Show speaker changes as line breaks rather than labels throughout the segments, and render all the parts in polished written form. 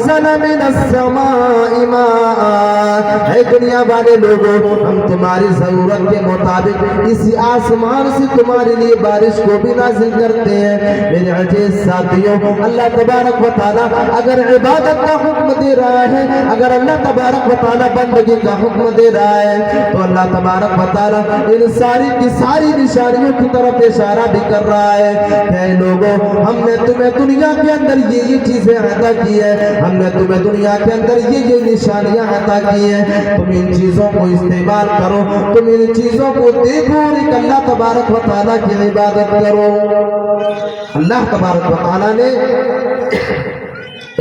وَأَنزَلَ مِنَ السَّمَاءِ مَاءً۔ اے دنیا والے لوگوں، ہم تمہاری ضرورت کے مطابق اسی آسمان سے تمہارے لیے بارش کو بھی نازل کرتے ہیں۔ میرے عزیز ساتھیوں، اللہ تبارک و تعالیٰ اگر عبادت کا حکم دے رہا ہے، اگر اللہ تبارک و تعالیٰ بندگی کا حکم دے رہا ہے، تو اللہ تبارک و تعالیٰ ان ساری کی ساری نشانیوں کی طرف اشارہ بھی کر رہا ہے کہ اے لوگوں، ہم نے تمہیں دنیا کے اندر یہ چیزیں عطا کی ہے، ہم نے تمہیں دنیا کے اندر یہ نشانیاں عطا کی ہیں، تم ان چیزوں کو استعمال کرو، تم ان چیزوں کو دیکھو اور ایک اللہ تبارک و تعالیٰ کی عبادت کرو۔ اللہ تبارک و تعالیٰ نے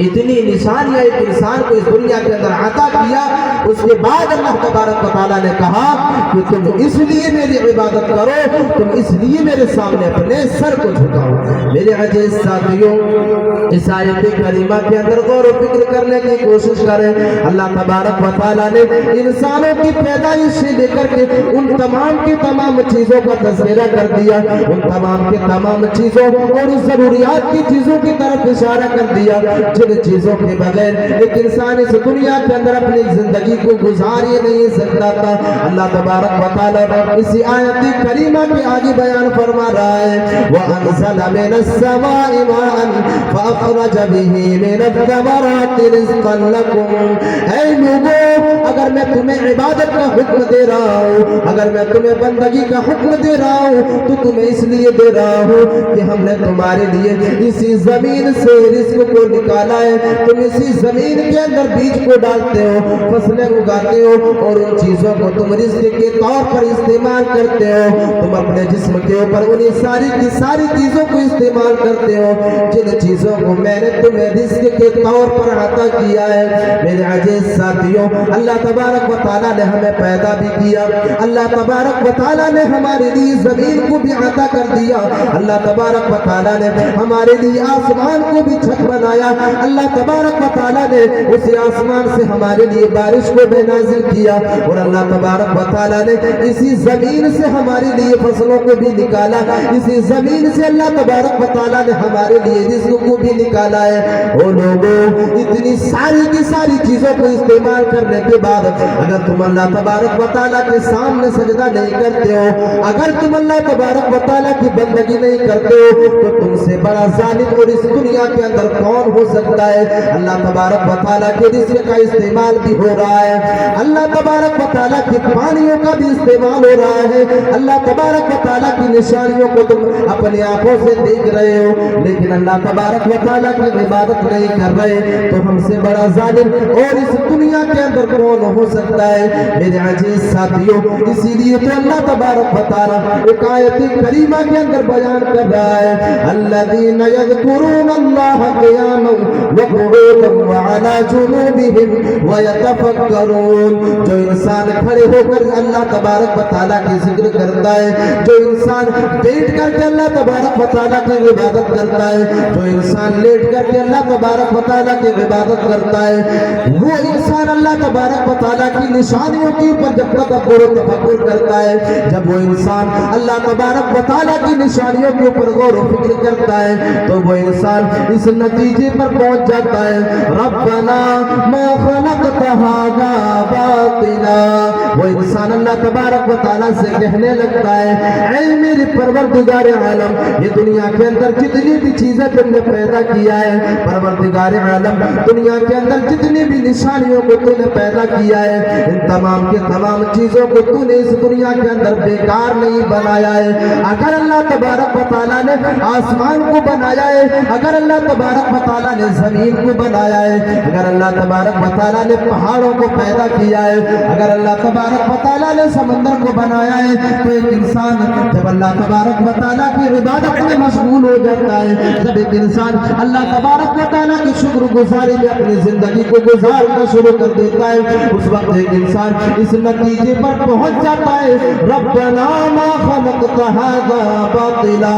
اتنی نشانیاں ایک انسان کو اس دنیا کے اندر عطا کیا، اس کے بعد اللہ تبارک و تعالیٰ نے کہا کہ تم اس لیے میری عبادت کرو، تم اس لیے میرے سامنے اپنے سر کو جھکاؤ۔ میرے عزیز ساتھیوں، اس آیت کریمہ کے اندر غور و فکر کرنے کی کوشش کریں۔ اللہ تبارک و تعالیٰ نے انسانوں کی پیدائش سے لے کر کے ان تمام کی تمام چیزوں کا تذکرہ کر دیا، ان تمام کی تمام چیزوں اور ضروریات کی چیزوں کی طرف اشارہ کر دیا جن چیزوں کے بغیر ایک انسان اس دنیا کے اندر اپنی زندگی کو گزار ہی نہیں سکتا تھا۔ اللہ تبارک و تعالیٰ اسی آیت کریمہ کے آگے بیان فرما رہا ہے وَأَنزَلَ مِنَ السَّمَاءِ مَاءً فَأَخْرَجَ بِهِ مِنَ الثَّمَرَاتِ رِزْقًا لَكُمْ۔ اے لوگوں، اگر میں تمہیں عبادت کا حکم دے رہا ہوں، اگر میں تمہیں بندگی کا حکم دے رہا ہوں، تو تمہیں اس لیے دے رہا ہوں کہ ہم نے تمہارے لیے اسی زمین سے رزق کو نکالا ہے۔ تم اسی زمین کے اندر بیج کو ڈالتے ہو، فصلیں اگاتے ہو اور ان چیزوں کو تم رزق کے طور پر استعمال کرتے ہو۔ تم اپنے جسم کے اوپر انہیں ساری کی ساری چیزوں کو استعمال کرتے ہو جن چیزوں کو میں نے تمہیں رزق کے طور پر عطا کیا ہے۔ میرے عزیز ساتھیوں، اللہ تبارک و تعالیٰ نے ہمیں پیدا بھی کیا، اللہ تبارک و تعالیٰ نے ہمارے لیے زمین کو بھی عطا کر دیا، اللہ تبارک و تعالیٰ نے ہمارے لیے آسمان کو بھی چھت بنایا، اللہ تبارک و تعالیٰ نے اسی آسمان سے ہمارے لیے بارش کو بھی نازل کیا، اور اللہ تبارک و تعالیٰ نے اسی زمین سے ہمارے لیے فصلوں کو بھی نکالا، اسی زمین سے اللہ تبارک و تعالیٰ نے ہمارے لیے رزق کو بھی نکالا ہے۔ او لوگوں، اتنی ساری کی ساری چیزوں کو استعمال کرنے کے بعد اگر تم اللہ تبارک و تعالیٰ کے سامنے سجدہ نہیں کرتے ہو، اگر تم اللہ تبارک و تعالیٰ کی بندگی نہیں کرتے ہو، تو تم سے بڑا ظالم اور اس دنیا کے اندر کون ہو سکتا ہے؟ اللہ تبارک و تعالیٰ کے رزق کا استعمال بھی ہو رہا ہے، اللہ تبارک و تعالیٰ کی پانیوں کا بھی استعمال ہو رہا ہے، اللہ تبارک و تعالیٰ کی نشانیوں کو تم اپنی آنکھوں سے دیکھ رہے ہو، لیکن اللہ تبارک و تعالیٰ کی عبادت نہیں کر رہے، تو ہم سے بڑا ظالم اور اس دنیا کے اندر کون ہو سکتا ہے؟ میرے عزیز ساتھیوں، اسی لیے تو اللہ تبارک و تعالیٰ ایک آیت کریمہ کے اندر بیان کر رہا ہے الذین یذکرون اللہ قیاما وقعودا وعلی جنوبہم ویتفکرون۔ جو انسان کھڑے ہو کر اللہ تبارک و تعالیٰ کی ذکر کرتا ہے، جو انسان بیٹھ کر کے اللہ تبارک و تعالیٰ کی عبادت کرتا ہے، جو انسان لیٹ کر کے اللہ تبارک و تعالیٰ کی عبادت کرتا ہے، وہ انسان اللہ تبارک و تعالیٰ کی نشانیوں کے اوپر جب تدبر و تفکر کرتا ہے، جب وہ انسان اللہ تبارک و تعالیٰ کی نشانیوں کے اوپر غور و فکر کرتا ہے، تو وہ انسان اس نتیجے پر پہنچ جاتا ہے ربنا ما خلقت هذا باطلا۔ وہ انسان اللہ تبارک و تعالیٰ سے کہنے لگتا ہے اے میرے پروردگار عالم، یہ دنیا کے اندر جتنی بھی چیزیں تم نے پیدا کیا ہے، پروردگار عالم دنیا کے اندر جتنی بھی نشانیوں کو تو نے پیدا کیا ہے، ان تمام کے تمام چیزوں کو تو نے اس دنیا کے اندر بیکار نہیں بنایا ہے۔ اگر اللہ تبارک و تعالیٰ نے آسمان کو بنایا ہے، اگر اللہ تبارک و تعالیٰ نے زمین کو بنایا ہے، اگر اللہ تبارک و تعالیٰ نے پہاڑوں کو پیدا کیا ہے، اگر اللہ تبارک و تعالیٰ نے سمندر کو بنایا ہے، تو ایک انسان جب اللہ تبارک و تعالیٰ کی عبادت میں مشغول ہو جاتا ہے، جب ایک انسان اللہ تبارک و تعالیٰ کی شکر گزاری میں اپنی زندگی کو گزارنا شروع کر دیتا ہے اس وقت ایک انسان اس نتیجے پر پہنچ جاتا ہے ربنا ما خلقت هذا باطلا،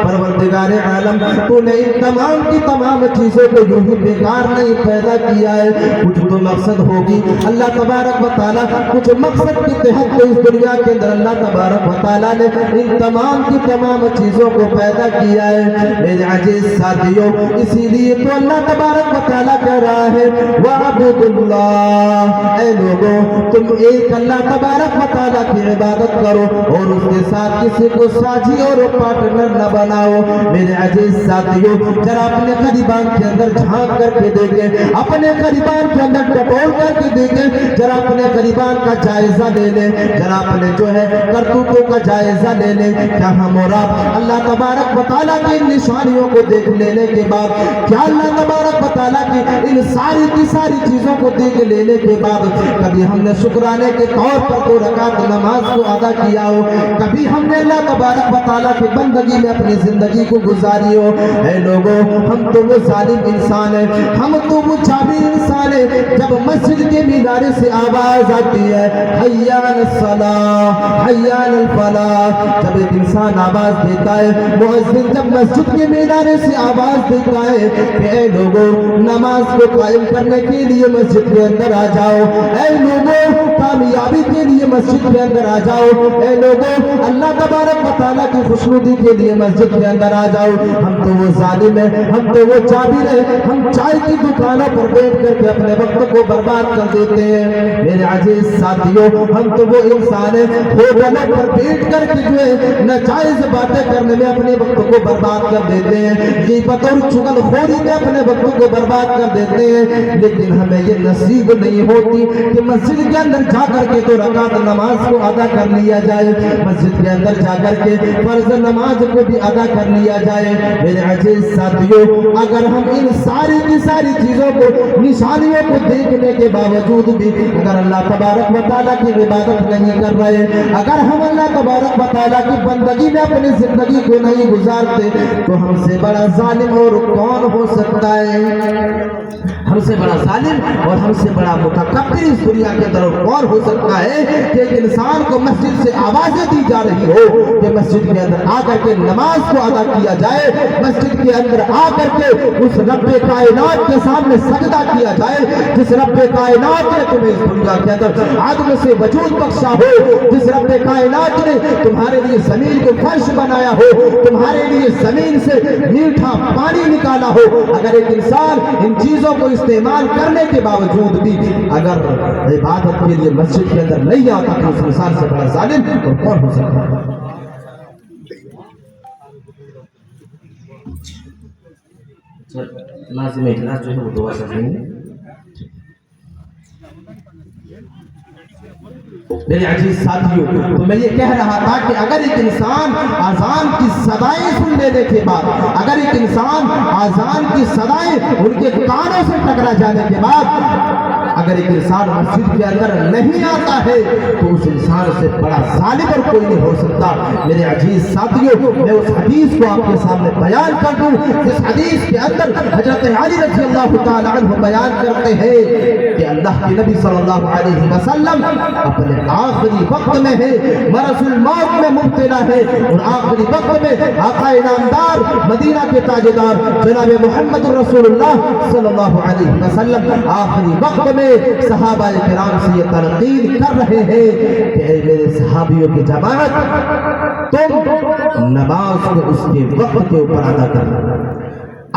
پروردگار عالم تو نے ان تمام کی تمام چیزوں کو یوں ہی بیکار نہیں پیدا کیا ہے، کچھ تو مقصد ہوگی۔ اللہ تبارک و تعالیٰ کچھ مقصد کے تحت تو اس دنیا کے اندر اللہ تبارک و تعالیٰ نے ان تمام کی تمام چیزوں کو پیدا کیا ہے۔ میرے عزیز ساتھیوں، اسی لیے تو اللہ تبارک و تعالیٰ کہہ رہا ہے وَعْبُدُ اللَّهَ، اے لوگوں تم ایک اللہ تبارک و تعالیٰ کی عبادت کرو اور اس کے ساتھ کسی کو ساجی اور پارٹنر نہ بناؤ۔ میرے عزیز ساتھیوں، ذرا اپنے قریبان کے اندر جھانک کر کے دیکھیں، اپنے قریبان کے اندر ٹٹول کر کے دیکھیں، ذرا اپنے قریبان کا جائزہ لے لیں، ذرا اپنے جو ہے کرتوتوں کا جائزہ لے لیں۔ کیا ہم اور آپ اللہ تبارک و تعالیٰ کی ان نشانیوں کو دیکھ لینے کے بعد، کیا اللہ تبارک و تعالیٰ کی ان ساری کی ساری چیزوں کو دیکھ لینے کے بعد کبھی ہم نے شکرانے کے طور پر 2 رکعت نماز کو ادا کیا ہو، کبھی ہم نے اللہ تبارک و تعالیٰ کی بندگی میں اپنی زندگی کو گزاری ہو؟ اے لوگوں، ہم تو وہ ظالم انسان ہیں، ہم تو وہ جابر انسان ہیں، جب مسجد کے مینارے سے آواز آتی ہے حی علی الصلاۃ حی علی الفلاح، جب ایک انسان آواز دیتا ہے، مؤذن جب مسجد کے مینارے سے آواز دیتا ہے کہ اے لوگوں نماز کو قائم کرنے کے لیے مسجد کے اندر آ جاؤ، اے لوگوں کامیابی کے لیے مسجد کے اندر آ جاؤ، اے لوگوں اللہ تبارک و تعالیٰ کی خوشنودی کے لیے مسجد کے اندر آ جاؤ، ہم تو وہ ظالم ہیں، ہم تو وہ جابر ہیں، ہم چائے کی دکانوں پر بیٹھ کر کے اپنے وقت کو برباد کر دیتے ہیں۔ میرے عزیز ساتھیوں، ہم تو وہ انسان ہیں ہوٹلوں پر بیٹھ کر کے جو ہے ناجائز باتیں کرنے میں اپنے وقت کو برباد کر دیتے ہیں، غیبت اور چغل خوری میں اپنے وقت کو برباد کر دیتے ہیں، لیکن ہمیں یہ نصیب نہیں ہوتی کہ مسجد کے اندر جا کر کے 2 رکعت نماز کو ادا کر لیا جائے، مسجد کے اندر جا کر کے فرض نماز کو بھی ادا کر لیا جائے۔ میرے عزیز ساتھیوں، اگر ہم ان ساری کی ساری چیزوں کو نشانیوں کو دیکھنے کے باوجود بھی اگر اللہ تبارک و تعالیٰ کی عبادت نہیں کر رہے، اگر ہم اللہ تبارک و تعالیٰ کی بندگی میں اپنی زندگی کو نہیں گزارتے، تو ہم سے بڑا ظالم اور کون ہو سکتا ہے؟ ہم سے بڑا ظالم اور ہم سے بڑا متکبر اس دنیا کے اندر کون ہو سکتا ہے کہ ایک انسان کو مسجد سے آوازیں دی جا رہی ہو کہ مسجد کے اندر آ کر کے نماز کو ادا کیا جائے، مسجد کے اندر آ کر کے اس رب کائنات کے سامنے سجدہ کیا جائے، جس رب کائنات نے تمہیں اس دنیا کے اندر عدم سے وجود بخشا ہو، جس رب کائنات نے تمہارے لیے زمین کو فرش بنایا ہو، تمہارے لیے زمین سے میٹھا پانی نکالا ہو، اگر ایک انسان ان چیزوں کو استعمال کرنے کے باوجود بھی اگر عبادت کے لیے مسجد کے اندر نہیں آتا تو اس انسان سے بڑا ظالم اور کون ہو سکتا ہے؟ لازم اجلاس جو ہے وہ دعا کر رہے ہیں۔ میرے عزیز ساتھیوں، تو میں یہ کہہ رہا تھا کہ اگر ایک انسان اذان کی صدائیں سن لینے کے بعد، اگر ایک انسان اذان کی صدائیں ان کے کانوں سے ٹکرا جانے کے بعد اگر ایک انسان مسجد کے اندر نہیں آتا ہے تو اس انسان سے بڑا ظالم اور کوئی نہیں ہو سکتا۔ میرے عزیز ساتھیوں، میں اس حدیث کو آپ کے سامنے بیان کر دوں جس حدیث کے اندر حضرت علی رضی اللہ تعالی عنہ بیان کرتے ہیں کہ اللہ کے نبی صلی اللہ علیہ وسلم اپنے آخری وقت میں ہے، مرض الموت میں مبتلا ہے، اور آخری وقت میں آقا انعامدار مدینہ کے تاجدار جناب محمد رسول اللہ صلی اللہ علیہ وسلم آخری وقت میں صحابہ کرام سے یہ تلقین کر رہے ہیں کہ اے میرے صحابیوں کی جماعت، تم نماز کو اس کے وقت کے اوپر ادا کرنا۔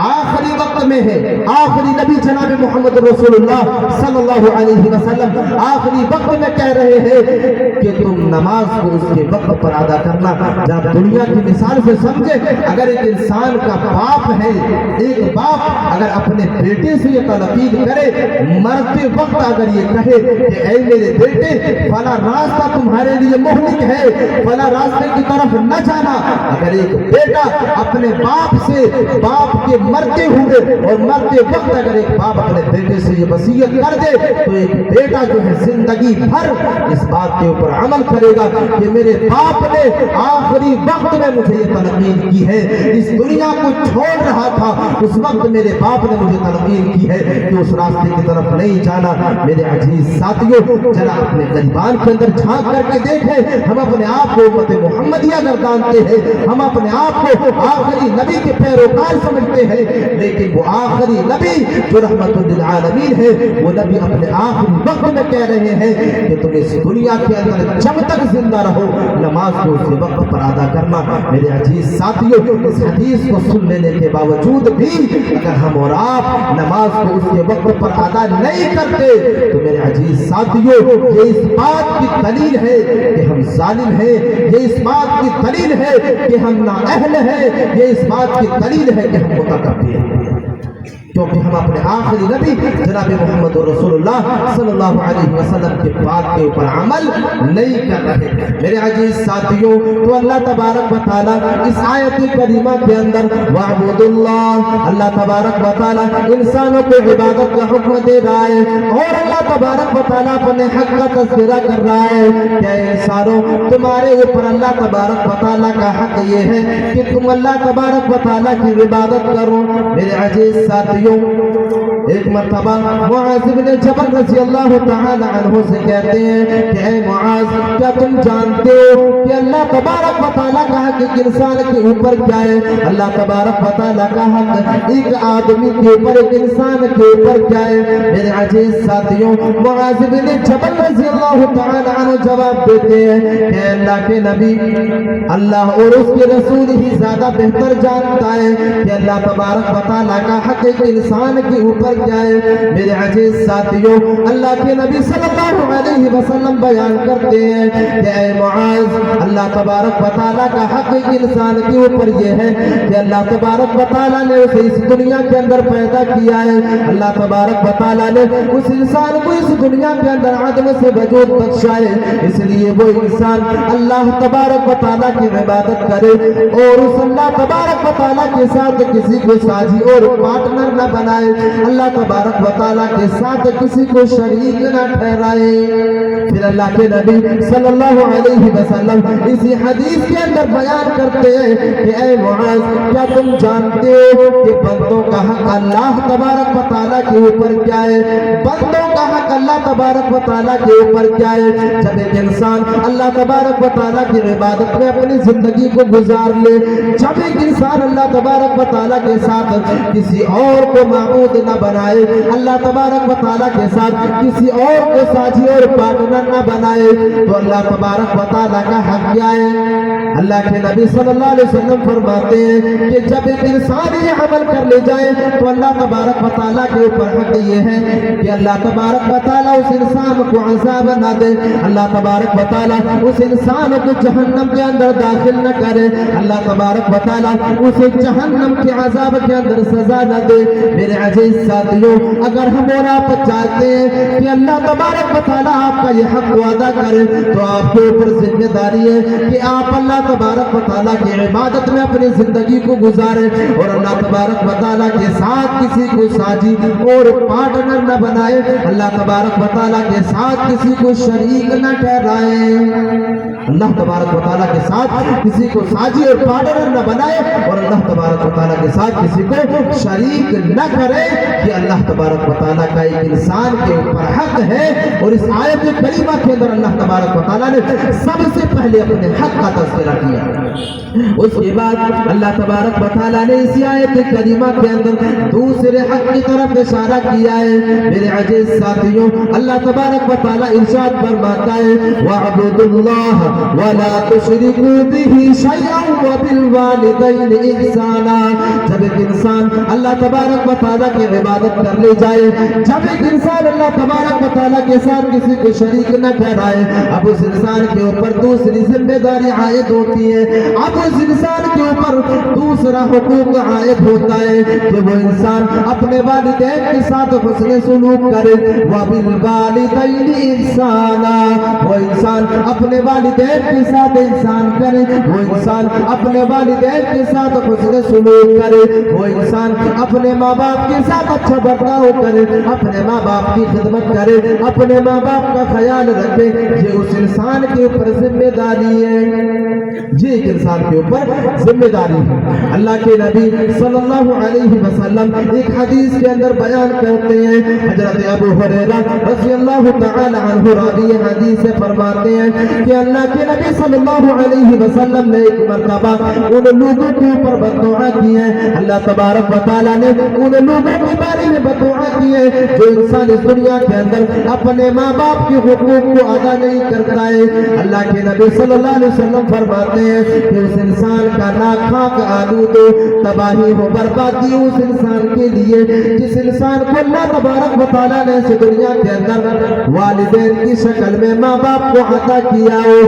آخری وقت میں ہے، آخری نبی جناب محمد رسول اللہ صلی اللہ علیہ وسلم آخری وقت میں کہہ رہے ہیں کہ تم نماز کو اس کے وقت پر ادا کرنا۔ جب دنیا کی مثال سے سمجھے، اگر ایک انسان کا باپ ہے، ایک باپ اگر اپنے بیٹے سے یہ تلقین کرے مرتے وقت، اگر یہ کہے کہ اے میرے بیٹے فلاں راستہ تمہارے لیے مہلک ہے، فلاں راستے کی طرف نہ جانا، اگر ایک بیٹا اپنے باپ سے، باپ کے مرتے ہوئے اور مرتے وقت اگر ایک باپ اپنے بیٹے سے یہ وصیت کر دے تو ایک بیٹا جو ہے زندگی بھر اس بات کے اوپر عمل کرے گا کہ میرے باپ نے آخری وقت میں مجھے یہ تلقین کی ہے، اس دنیا کو چھوڑ رہا تھا اس وقت میرے باپ نے مجھے تلقین کی ہے کہ اس راستے کی طرف نہیں جانا۔ میرے عزیز ساتھیوں، ذرا اپنے گریبان کے اندر جھانک کر کے دیکھیں، ہم اپنے آپ کو امت محمدیہ گردانتے ہیں، ہم اپنے آپ کو آخری نبی کے پیروکار سمجھتے ہیں، لیکن وہ آخری نبی جو رحمت للعالمین ہے وہ نبی اپنے آخری وقت میں کہہ رہے ہیں کہ تم اس دنیا کے اندر جب تک زندہ رہو نماز کو اس وقت پر ادا کرنا۔ میرے عزیز ساتھیوں، اس حدیث کو سن لینے کے باوجود بھی اگر ہم اور آپ نماز کو اس کے وقت پر ادا نہیں کرتے تو میرے عزیز ساتھیوں یہ اس بات کی دلیل ہے کہ ہم ظالم ہیں، یہ اس بات کی دلیل ہے کہ ہم نااہل ہیں، یہ اس بات کی دلیل ہے کہ ہم متکبر ہیں، کیونکہ ہم اپنے آخری نبی جناب محمد رسول اللہ صلی اللہ علیہ وسلم کے بات کے اوپر عمل نہیں کر رہے۔ میرے عزیز ساتھیوں، تو اللہ تبارک و تعالیٰ اس آیت کریمہ کے اندر وَاعْبُدُوا اللَّهَ، اللہ تبارک و تعالیٰ انسانوں کو عبادت کا حکم دے رہا ہے اور اللہ تبارک و تعالیٰ اپنے حق کا تذکرہ کر رہا ہے کہ اے انسانوں تمہارے اوپر اللہ تبارک و تعالیٰ کا حق یہ ہے کہ تم اللہ تبارک و تعالیٰ کی عبادت کرو۔ میرے عزیز ساتھیوں، ایک مرتبہ معاذ بن جبل رضی اللہ تعالی عنہ سے کہتے ہیں کہ اے معاذ، کیا تم جانتے ہو کہ اللہ تبارک و تعالیٰ کا حق ایک انسان کے اوپر کیا ہے؟ اللہ تبارک و تعالیٰ کا حق ایک آدمی کے اوپر، ایک انسان کے اوپر کیا ہے؟ میرے عزیز ساتھیوں، معاذ بن جبل رضی اللہ تعالی عنہ جواب دیتے ہیں کہ اللہ کے نبی، اللہ اور اس کے رسول ہی زیادہ بہتر جانتا ہے کہ اللہ تبارک و تعالیٰ کا حق ایک انسان کے اوپر کیا ہے۔ میرے عزیز ساتھیوں، اللہ کے نبی صلی اللہ علیہ وسلم بیان کرتے ہیں کہ اے معاذ، اللہ تبارک و تعالیٰ کا حق ایک انسان کے اوپر یہ ہے کہ اللہ تبارک و تعالیٰ نے اسے اس دنیا کے اندر پیدا کیا ہے، اللہ تبارک و تعالیٰ نے اس انسان کو اس دنیا کے اندر عدم سے وجود بخشا ہے، اس لیے وہ انسان اللہ تبارک و تعالیٰ کی عبادت کرے اور اس اللہ تبارک و تعالیٰ کے ساتھ کسی کو ساجی اور پارٹنر نہ بنائے، اللہ تبارک و تعالیٰ کے ساتھ کسی کو شریک نہ ٹھہرائے۔ پھر اللہ کے نبی صلی اللہ علیہ وسلم اسی حدیث کے اندر بیان کرتے ہیں کہ اے معاذ، کیا تم جانتے ہو کہ بندوں کا حق اللہ تبارک و تعالیٰ کے اوپر کیا ہے؟ بندوں کا حق اللہ تبارک و تعالیٰ کے اوپر کیا ہے؟ جب ایک انسان اللہ تبارک و تعالیٰ کی عبادت میں اپنی زندگی کو گزار لے، جب ایک انسان اللہ تبارک و تعالیٰ کے ساتھ کسی اور کو معبود نہ بنائے، اللہ تبارک و تعالیٰ کے ساتھ کسی اور کو ساجی اور پارٹنر نہ بنائے، تو اللہ تبارک و تعالیٰ کا حق کیا ہے؟ اللہ کے نبی صلی اللہ علیہ وسلم فرماتے ہیں کہ جب ایک انسان یہ عمل کر لے جائے تو اللہ تبارک و تعالیٰ کے اوپر حق یہ ہے کہ اللہ تبارک و تعالیٰ اس انسان کو عذاب نہ دے، اللہ تبارک و تعالیٰ اس انسان کو جہنم کے اندر داخل نہ کرے، اللہ تبارک و تعالیٰ اسے جہنم کے عذاب کے اندر سزا نہ دے۔ میرے عزیز ساتھیوں، اگر ہم اور آپ چاہتے ہیں کہ اللہ تبارک و تعالیٰ آپ کا یہ حق ادا کرے تو آپ کے اوپر ذمہ داری ہے کہ آپ اللہ تبارک و تعالیٰ کی عبادت میں اپنی زندگی کو گزاریں اور اللہ تبارک و تعالیٰ کے ساتھ کسی کو ساجی اور پارٹنر نہ بنائے، اللہ تبارک و تعالیٰ کے ساتھ کسی کو شریک نہ ٹھہرائے، اللہ تبارک و تعالیٰ کے ساتھ کسی کو ساجی اور پارٹنر نہ بنائے اور اللہ تبارک و تعالیٰ کے ساتھ کسی کو شریک نہ کرے۔ کہ اللہ تبارک و تعالیٰ کا ایک انسان کے اوپر حق ہے، اور اس آیت کریمہ کے اندر اللہ تبارک و تعالیٰ نے سب سے پہلے اپنے حق کا تذکرہ کیا، اس کے بعد اللہ تبارک و تعالیٰ نے اسی آیت کریمہ کے اندر دوسرے حق کی طرف اشارہ کیا ہے۔ میرے عزیز ساتھیوں، اللہ تبارک و تعالیٰ ارشاد فرماتا ہے وَاعْبُدُوا اللَّهَ وَلَا تُشْرِكُوا بِهِ شَيْئًا وَبِالْوَالِدَيْنِ إِحْسَانًا۔ جب ایک انسان اللہ تبارک و تعالیٰ کی عبادت کر لے جائے، جب ایک انسان اللہ تبارک و تعالیٰ کے ساتھ کسی کو شریک نہ ٹھہرائے، اب اس انسان کے اوپر دوسری ذمہ داری عائد ہوتی ہوتی ہے. اب اس انسان کے اوپر دوسرا حقوق عائد ہوتا ہے کہ وہ انسان اپنے والدین کے ساتھ حسن سلوک کرے. وَبِالْوَالِدَيْنِ إِحْسَانًا, وہ انسان اپنے والدین کے ساتھ احسان کرے, وہ انسان اپنے والدین کے ساتھ حسن سلوک کرے, وہ انسان اپنے ماں باپ کے ساتھ اچھا برتاؤ کرے, اپنے ماں باپ کی خدمت کرے, اپنے ماں باپ کا خیال رکھے. یہ اس انسان کے اوپر ذمہ داری ہے, یہ ایک انسان کے اوپر ذمہ داری ہے. اللہ کے نبی صلی اللہ علیہ وسلم ایک حدیث کے اندر بیان کرتے ہیں, حضرت ابو ہریرہ رضی اللہ تعالی عنہ راوی حدیث سے فرماتے ہیں کہ اللہ کے نبی صلی اللہ علیہ وسلم نے ایک مرتبہ ان لوگوں کے اوپر بددعا کی ہے. اللہ تبارک و تعالیٰ نے ان لوگوں کے بارے میں بددعا کی ہے جو انسان اس دنیا کے اندر اپنے ماں باپ کے حقوق کو ادا نہیں کرتا ہے. اللہ کے نبی صلی اللہ علیہ وسلم فرماتے ہیں کہ اس انسان کا ناک خاک آلود ہو, تباہی ہو, بربادی ہو اس انسان کے لیے جس انسان کو اللہ تبارک و تعالیٰ نے اس دنیا کے اندر والدین کی شکل میں ماں باپ کو عطا کیا ہو.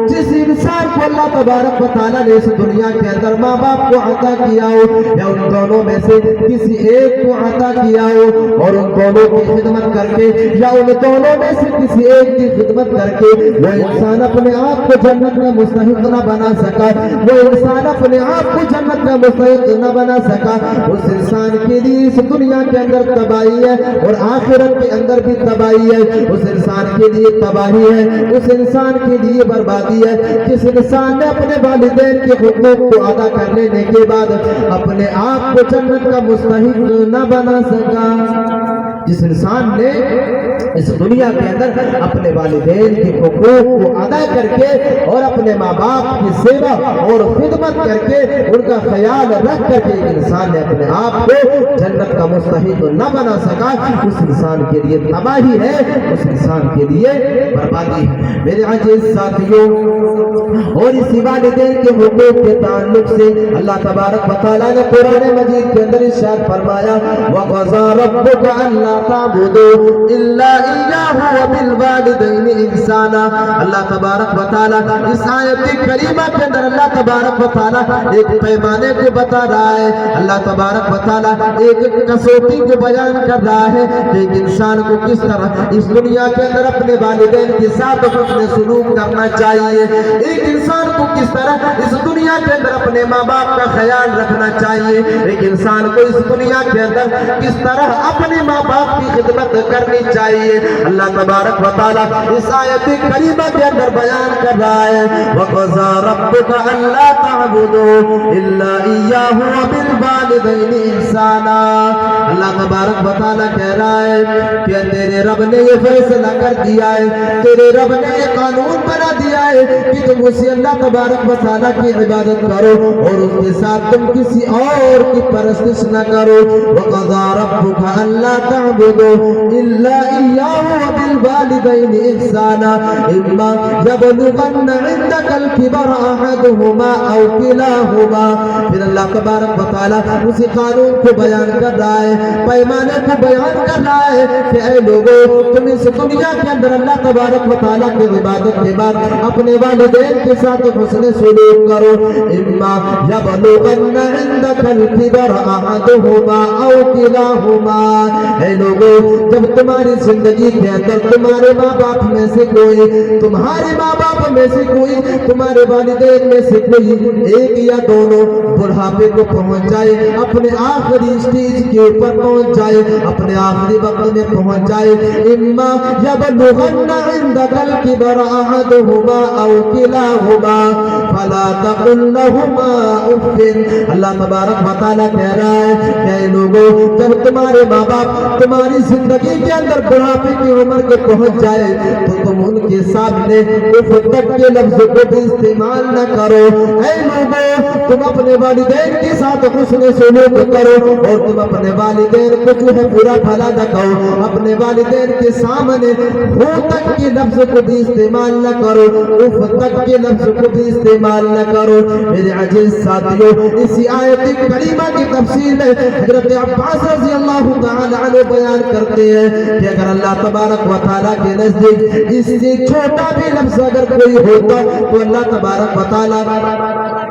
جس انسان کو اللہ تبارک و تعالیٰ نے اس دنیا کے اندر ماں باپ کو عطا کیا ہو یا ان دونوں میں سے کسی ایک کو عطا کیا ہو اور ان دونوں کی خدمت کر کے یا ان دونوں میں سے کسی ایک کی خدمت کر کے وہ انسان اپنے آپ کو جنت میں مستحق نہ بنا سکا, وہ انسان اپنے آپ کو جنت میں مستحق نہ بنا سکا, اس انسان کے لیے اس دنیا کے اندر تباہی ہے اور آخرت کے اندر بھی تباہی ہے. اس انسان کے لیے تباہی ہے, اس انسان کے لیے بربادی ہے جس انسان نے اپنے والدین کے حقوق کو ادا کر لینے کے بعد اپنے آپ کو جنت کا مستحق نہ بنا سکا. جس انسان نے اس دنیا کے اندر اپنے والدین کے حقوق کو ادا کر کے اور اپنے ماں باپ کی سیوا اور خدمت کر کے ان کا خیال رکھ کر کے انسان نے اپنے آپ کو جنت کا مستحق نہ بنا سکا, اس انسان کے لیے تباہی ہے, اس انسان کے لیے بربادی ہے. میرے عزیز ساتھیوں, اور اسی والدین کے حقوق کے تعلق سے اللہ تبارک و تعالیٰ نے قرآن مجید کے اندر ارشاد فرمایا وَقَضَىٰ رَبُّكَ أَلَّا تَعْبُدُوا إِلَّا إِيَّاهُ وَبِالْوَالِدَيْنِ إِحْسَانًا. اللہ تبارک و تعالیٰ اس آیت کریمہ کے اندر اللہ تبارک و تعالیٰ ایک پیمانے کو بتا رہا ہے, اللہ تبارک و تعالیٰ ایک کسوٹی کو بیان کر رہا ہے کہ ایک انسان کو کس طرح اس دنیا کے اندر اپنے والدین کے ساتھ حسن سلوک کرنا چاہیے, ایک انسان کو کس طرح اس دنیا کے اندر اپنے ماں باپ کا خیال رکھنا چاہیے, ایک انسان کو اس دنیا کے اندر کس طرح اپنے ماں باپ کی خدمت کرنی چاہیے. اللہ تبارک و تعالیٰ اس آیت کریمہ کے اندر بیان کر رہا ہے وَقَضَىٰ رَبُّكَ أَلَّا تَعْبُدُوا إِلَّا إِيَّاهُ وَبِالْوَالِدَيْنِ إِحْسَانًا. اللہ تبارک و تعالیٰ کہہ رہا ہے کہ تیرے رب نے یہ فیصلہ کر دیا ہے, تیرے رب نے یہ قانون بنا دیا ہے کہ تم اسی اللہ تبارک و تعالیٰ کی عبادت کرو اور اس کے ساتھ تم کسی اور کی پرستش نہ کرو. وَقَضَىٰ رَبُّكَ أَلَّا تَعْبُدُوا إِلَّا إِيَّاهُ وَبِالْوَالِدَيْنِ إِحْسَانًا إِمَّا يَبْلُغَنَّ عِندَكَ الْكِبَرَ أَحَدُهُمَا أَوْ كِلَاهُمَا. پھر اللہ تبارک و تعالیٰ اسی قانون کو بیان کر رہا ہے, پیمانے کو بیان کر رہا ہے کہ اے لوگوں, تم اس دنیا کے اندر اللہ تبارک و تعالیٰ کی عبادت کے بعد اپنے والدین کے ساتھ حسن سلوک کرو. إِمَّا يَبْلُغَنَّ عِندَكَ الْكِبَرَ أَحَدُهُمَا أَوْ كِلَاهُمَا. اے لوگوں, جب تمہاری زندگی کے اندر تمہارے ماں باپ میں سے کوئی, تمہارے ماں باپ میں سے کوئی, تمہارے والدین میں سے کوئی ایک یا دونوں بڑھاپے کو پہنچ جائے, اپنے آخری اسٹیج کے اوپر پہنچ جائے, اپنے آخری وقت میں پہنچ جائے, اما یبلغن عندک الکبر احدہما او کلاہما فلا تقل لہما اف. اللہ تبارک و تعالیٰ کہہ رہا ہے کہ اے لوگوں, جب تمہارے ماں باپ تمہاری زندگی کے اندر بڑھاپے کی عمر کے پہنچ جائے تو تم ان کے سامنے اف تک کے لفظ کو بھی استعمال نہ کرو. اے لوگوں, تم اپنے والدین کے ساتھ حسن سلوک کرو اور تم اپنے والدین کو جو ہے برا بھلا نہ کہو, اپنے والدین کے سامنے ہو تک کے لفظ کو بھی استعمال نہ کرو, اف تک کے لفظ کو بھی استعمال نہ کرو. میرے عزیز ساتھیوں, اسی آیت کریمہ کی تفسیر میں حضرت عباس رضی اللہ تعالی عنہ بیان کرتے ہیں کہ اگر اللہ تبارک و تعالیٰ کے نزدیک اس سے چھوٹا بھی لفظ اگر کوئی ہوتا تو اللہ تبارک و تعالیٰ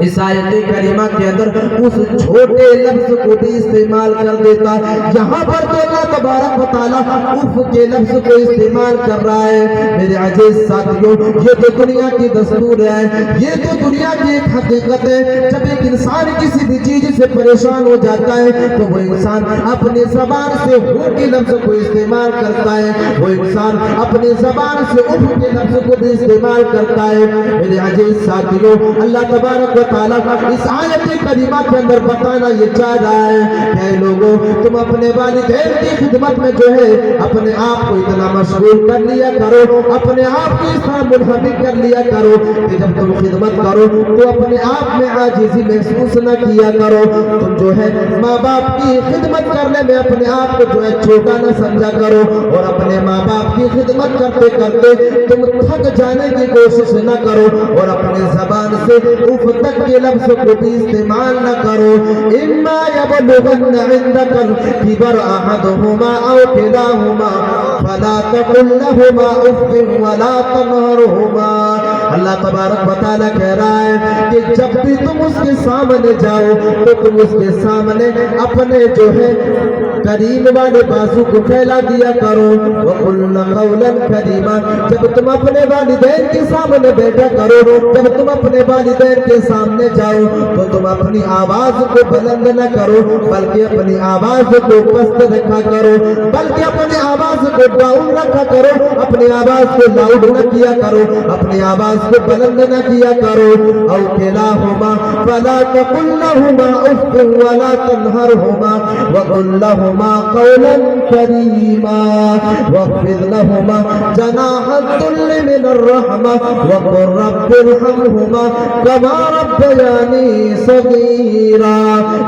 اس آیت کریمہ کے اندر اس چھوٹے لفظ کو بھی استعمال کر دیتا. یہاں پر تو اللہ تبارک و تعالیٰ اف کے لفظ کو استعمال کر رہا ہے. میرے عزیز ساتھیوں، یہ تو دنیا کی دستور ہے، یہ تو دنیا کی ایک حقیقت ہے. جب ایک انسان کسی بھی چیز سے پریشان ہو جاتا ہے تو وہ انسان اپنے زبان سے ہو کے لفظ کو استعمال کرتا ہے، وہ انسان اپنے زبان سے اف کے لفظ کو بھی استعمال کرتا ہے. میرے عزیز ساتھیوں، اللہ تبارک و تعالیٰ اس آیت کریمہ کے اندر بتانا یہ چاہ رہا ہے کہ اے لوگوں، تم اپنے والدین کی خدمت میں جو ہے اپنے آپ کو اتنا مشغول کر لیا کرو، اپنے آپ کو اس طرح منہمک کر لیا کرو کہ جب تم خدمت کرو تو اپنے آپ میں عاجزی محسوس نہ کیا کرو. تم جو ہے ماں باپ کی خدمت کرنے میں اپنے آپ کو جو ہے چھوٹا نہ سمجھا کرو، اور اپنے ماں باپ کی خدمت کرتے کرتے تم تھک جانے کی کوشش نہ کرو، اور اپنے زبان سے اف تک کے لفظ کو بھی استعمال نہ کرو. اما یبلغن عندک الکبر احدهما او کلاهما فلا تقل لهما اف ولا تنهرهما. اللہ تبارک و تعالیٰ کہہ رہا ہے کہ جب بھی تم اس کے سامنے جاؤ تو تم اس کے سامنے اپنے جو ہے کریم والے بازو کو پھیلا دیا کرو. وَقُلْنَ قَوْلًا كَرِيمًا. جب تم اپنے والدین کے سامنے بیٹھا کرو، جب تم اپنے والدین کے سامنے جاؤ تو تم اپنی آواز کو بلند نہ کرو، بلکہ اپنی آواز کو پست رکھا کرو، بلکہ اپنی آواز کو ڈاؤن رکھا کرو، اپنی آواز کو لاؤڈ نہ کیا کرو، اپنی آواز کو بلند نہ کیا کرو. او کلاہما فلا تقل لهما اف ولا تنهرهما وقل لهما قولا كريما واخفض لهما جناح الذل من الرحمة وقل رب ارحمهما كما ربياني صغيرا.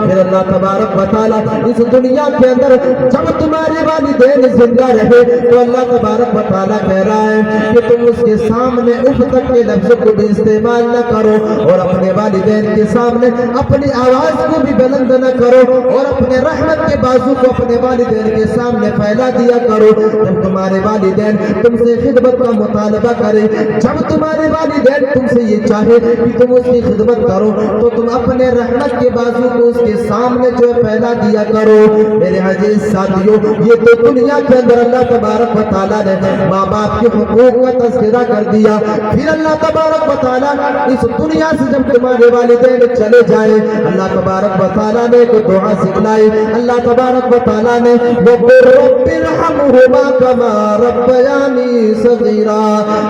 پھر اللہ تبارک و تعالیٰ اس دنیا کے اندر جب تمہارے والدین زندہ رہے تو اللہ تبارک و تعالیٰ کہہ رہا ہے کہ تم اس کے سامنے اف تک کے لفظ کو بھی استعمال نہ کرو، اور اپنے والدین کے سامنے اپنی آواز کو بھی بلند نہ کرو، اور اپنے رحمت کے بازو کو اپنے والدین کے سامنے پھیلا دیا کرو. جب تمہارے والدین تم سے خدمت کا مطالبہ کرے، جب تمہارے والدین تم سے یہ چاہے کہ تم اس کی خدمت کرو تو تم اپنے رحمت کے بازو کو اس کے سامنے جو پھیلا دیا کرو. میرے عزیز ساتھیوں، یہ تو دنیا کے اندر اللہ تبارک و تعالیٰ نے ماں باپ کے حقوق کا تذکرہ کر دیا. پھر اللہ تبارک و تعالیٰ اس دنیا سے جب تمہارے والدین چلے جائے، اللہ تبارک و تعالیٰ نے ایک دعا سکھلائی. اللہ تبارک و تعالیٰ نے وَقُلْ رَبِّ ارْحَمْهُمَا كَمَا رَبَّيَانِي صَغِيرًا.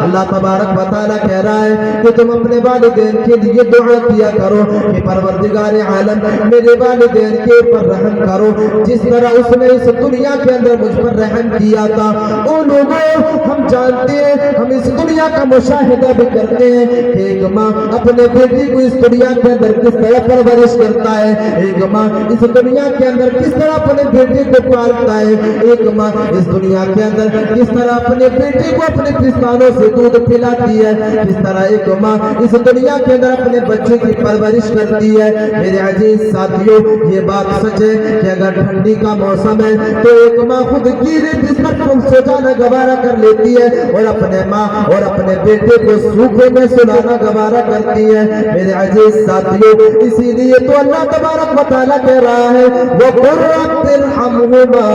اللہ تبارک و تعالیٰ کہہ رہا ہے کہ تم اپنے والدین کے لیے دعا کیا کرو کہ پروردگار عالم میرے والدین کے اوپر رحم کرو جس طرح اس نے اس دنیا کے اندر مجھ پر رحم کیا تھا. او لوگوں، ہم جانتے ہیں، ہم اس دنیا کا مشاہدہ بھی کرتے ہیں کہ ایک ماں اپنے بیٹی کو اس دنیا کے اندر کس طرح پرورش کرتا ہے، ایک ماں اس دنیا کے اندر کس طرح اپنے بیٹے کو پالتا ہے، ایک ماں اس دنیا کے اندر کس طرح اپنے بیٹے کو اپنے پستانوں سے دودھ پلاتی ہے، کس طرح ایک ماں اس دنیا کے اندر اپنے بچے کی پرورش کرتی ہے. میرے عزیز ساتھیوں، یہ بات سچ ہے کہ اگر ٹھنڈی کا موسم ہے تو ایک ماں خود گیرے بستر پر سو جانا گوارا کر لیتی ہے، اور اپنے ماں اور اپنے بیٹے کو سوکھے میں سلانا گوارا کرتی ہے. میرے عزیز ساتھیوں، اسی لیے تو اللہ تبارک و تعالیٰ کہہ رہا ہے وَقُلْ رَبِّ ارْحَمْهُمَا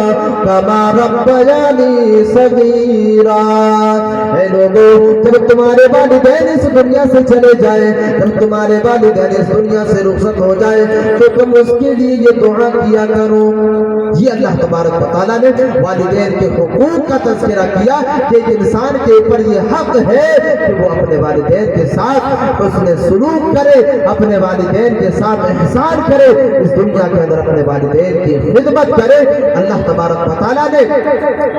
كَمَا رَبَّيَانِي صَغِيرًا. اے لوگوں، جب تمہارے والدین اس دنیا سے چلے جائے، جب تمہارے والدین اس دنیا سے رخصت ہو جائے تو تم اس کے لیے یہ دعا کیا کرو. یہ اللہ تبارک و تعالیٰ نے والدین کے حقوق کا تذکرہ کیا کہ ایک انسان کے اوپر یہ حق ہے کہ وہ اپنے والدین کے ساتھ حسن سلوک کرے، اپنے والدین کے ساتھ احسان کرے، اس دنیا کے اندر اپنے والدین کی خدمت کرے. اللہ تبارک و تعالیٰ نے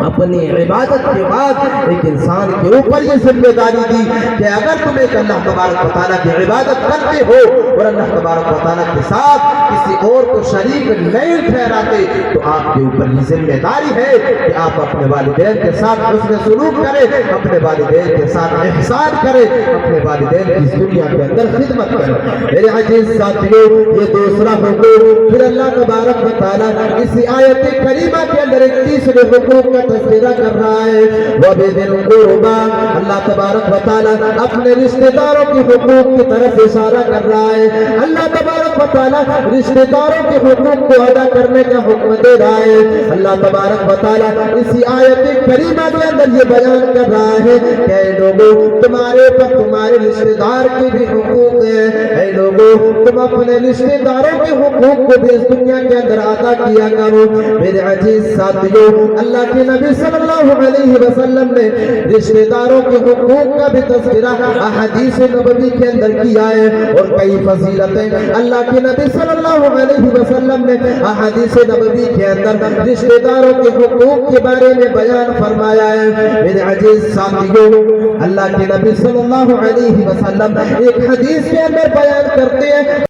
اپنی عبادت کے بعد ایک انسان کے اوپر یہ ذمہ داری دی کہ اگر تم ایک اللہ تبارک و تعالیٰ کی عبادت کرتے ہو اور اللہ تبارک و تعالیٰ کے ساتھ کسی اور کو شریک نہیں ٹھہراتے تو آپ کے اوپر یہ ذمہ داری ہے کہ آپ اپنے والدین کے ساتھ حسن سلوک کریں، اپنے والدین کے ساتھ احسان کریں، اپنے والدین کی اس دنیا کے اندر خدمت کریں. میرے عزیز ساتھیوں، یہ دوسرا حقوق پھر اللہ تبارک و تعالیٰ اسی آیت کریمہ کے اندر ایک تیسرے حقوق کا تذکرہ کر رہا ہے وَبِذِي الْقُرْبَى اللہ تبارک و تعالیٰ اپنے رشتہ داروں کے حقوق کی طرف اشارہ کر رہا ہے اللہ تبارک و تعالیٰ رشتہ داروں کے حقوق کو ادا کرنے کا حکم دے رہا ہے اللہ تبارک و تعالیٰ اسی آیت کریمہ کے اندر یہ بیان کر رہا ہے کہ اے لوگوں تمہارے پر تمہارے رشتہ دار کے بھی حقوق ہیں اے لوگوں تم اپنے رشتہ داروں کے حقوق کو بھی اس دنیا کے اندر ادا کیا کرو میرے عزیز ساتھیوں اللہ کے نبی صلی اللہ علیہ وسلم نے رشتہ داروں کے حقوق کا بھی تذکرہ احادیث نبوی کے اندر کیا ہے اور کئی فضیلتیں اللہ کے نبی صلی اللہ علیہ وسلم نے احادیث نبوی کے اندر رشتہ داروں کے حقوق کے بارے میں بیان فرمایا ہے میرے عزیز ساتھیوں اللہ کے نبی صلی اللہ علیہ وسلم ایک حدیث کے اندر بیان کرتے ہیں